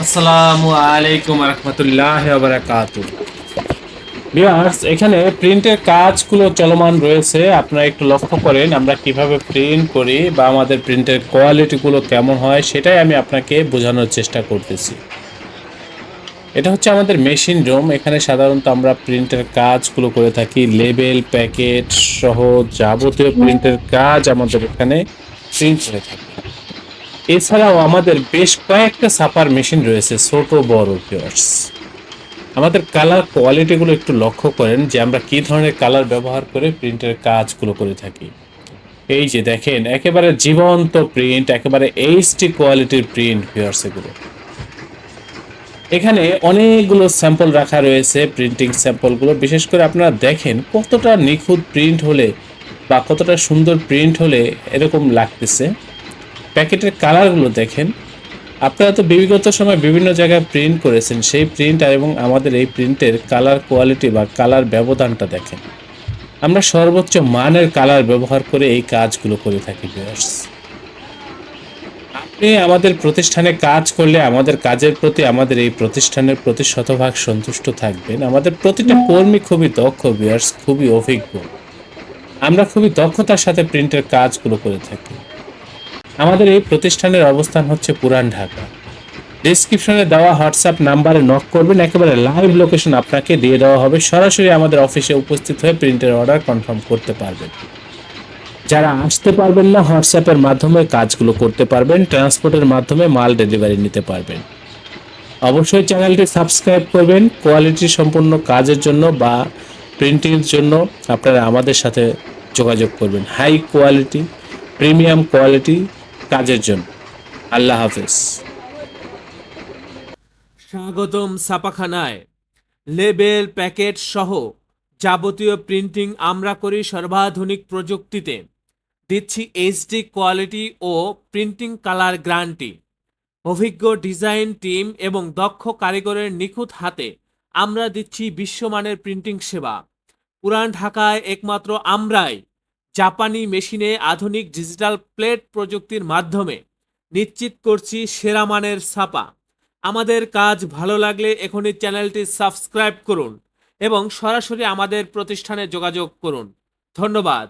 আসসালামু আলাইকুম রহমতুল্লাহ বারাকাতুহু। ভিউয়ার্স, এখানে প্রিন্টের কাজগুলো চলমান রয়েছে। আপনারা একটু লক্ষ্য করেন আমরা কিভাবে প্রিন্ট করি বা আমাদের প্রিন্টের কোয়ালিটিগুলো কেমন হয় সেটাই আমি আপনাকে বোঝানোর চেষ্টা করতেছি। এটা হচ্ছে আমাদের মেশিন রুম। এখানে সাধারণত আমরা প্রিন্টের কাজগুলো করে থাকি। লেবেল, প্যাকেট সহ যাবতীয় প্রিন্টের কাজ আমাদের এখানে প্রিন্ট হয়ে থাকে। এছাড়াও আমাদের বেশ কয়েকটা ছাপার মেশিন রয়েছে, ছোট বড় ভিউয়ার্স। আমাদের কালার কোয়ালিটিগুলো একটু লক্ষ্য করেন যে আমরা কি ধরনের কালার ব্যবহার করে প্রিন্টের কাজগুলো করে থাকি। এই যে দেখেন, একেবারে জীবন্ত প্রিন্ট, একেবারে এইচডি কোয়ালিটির প্রিন্ট ভিউয়ার্স এগুলো। এখানে অনেকগুলো স্যাম্পল রাখা রয়েছে, প্রিন্টিং স্যাম্পলগুলো। বিশেষ করে আপনারা দেখেন কতটা নিখুঁত প্রিন্ট হলে বা কতটা সুন্দর প্রিন্ট হলে এরকম লাগতেছে। প্যাকেটের কালারগুলো দেখেন। আপনারা তো বিগত সময় বিভিন্ন জায়গায় প্রিন্ট করেছেন, সেই প্রিন্ট আর এবং আমাদের এই প্রিন্টের কালার কোয়ালিটি বা কালার ব্যবধানটা দেখেন। আমরা সর্বোচ্চ মানের কালার ব্যবহার করে এই কাজগুলো করে থাকি ভিউয়ার্স। আপনি আমাদের প্রতিষ্ঠানে কাজ করলে আমাদের কাজের প্রতি আমাদের এই প্রতিষ্ঠানের প্রতি শতভাগ সন্তুষ্ট থাকবেন। আমাদের প্রতিটা কর্মী খুবই দক্ষ ভিউয়ার্স, খুবই অভিজ্ঞ। আমরা খুবই দক্ষতার সাথে প্রিন্টের কাজগুলো করে থাকি। আমাদের এই প্রতিষ্ঠানের অবস্থান হচ্ছে পুরান ঢাকা। ডেসক্রিপশনে দেওয়া হোয়াটসঅ্যাপ নাম্বারে নক করবেন, একেবারে লাইভ লোকেশন আপনাকে দিয়ে দেওয়া হবে। সরাসরি আমাদের অফিসে উপস্থিত হয়ে প্রিন্টের অর্ডার কনফার্ম করতে পারবেন। যারা আসতে পারবেন না, হোয়াটসঅ্যাপের মাধ্যমে কাজগুলো করতে পারবেন, ট্রান্সপোর্টের মাধ্যমে মাল ডেলিভারি নিতে পারবেন। অবশ্যই চ্যানেলটি সাবস্ক্রাইব করবেন। কোয়ালিটি সম্পন্ন কাজের জন্য বা প্রিন্টিংয়ের জন্য আপনারা আমাদের সাথে যোগাযোগ করবেন। হাই কোয়ালিটি, প্রিমিয়াম কোয়ালিটি কাজের জন্য। আল্লাহ হাফেজ। স্বাগতম ছাপাখানায়। লেবেল, প্যাকেট সহ যাবতীয় প্রিন্টিং আমরা করি সর্বাধুনিক প্রযুক্তিতে। দিচ্ছি এইচডি কোয়ালিটি ও প্রিন্টিং কালার গ্যারান্টি। অভিজ্ঞ ডিজাইন টিম এবং দক্ষ কারিগরের নিখুঁত হাতে আমরা দিচ্ছি বিশ্বমানের প্রিন্টিং সেবা। পুরান ঢাকায় একমাত্র আমরাই জাপানি মেশিনে আধুনিক ডিজিটাল প্লেট প্রযুক্তির মাধ্যমে নিশ্চিত করছি সেরা মানের ছাপা। আমাদের কাজ ভালো লাগলে এখনই চ্যানেলটি সাবস্ক্রাইব করুন এবং সরাসরি আমাদের প্রতিষ্ঠানে যোগাযোগ করুন। ধন্যবাদ।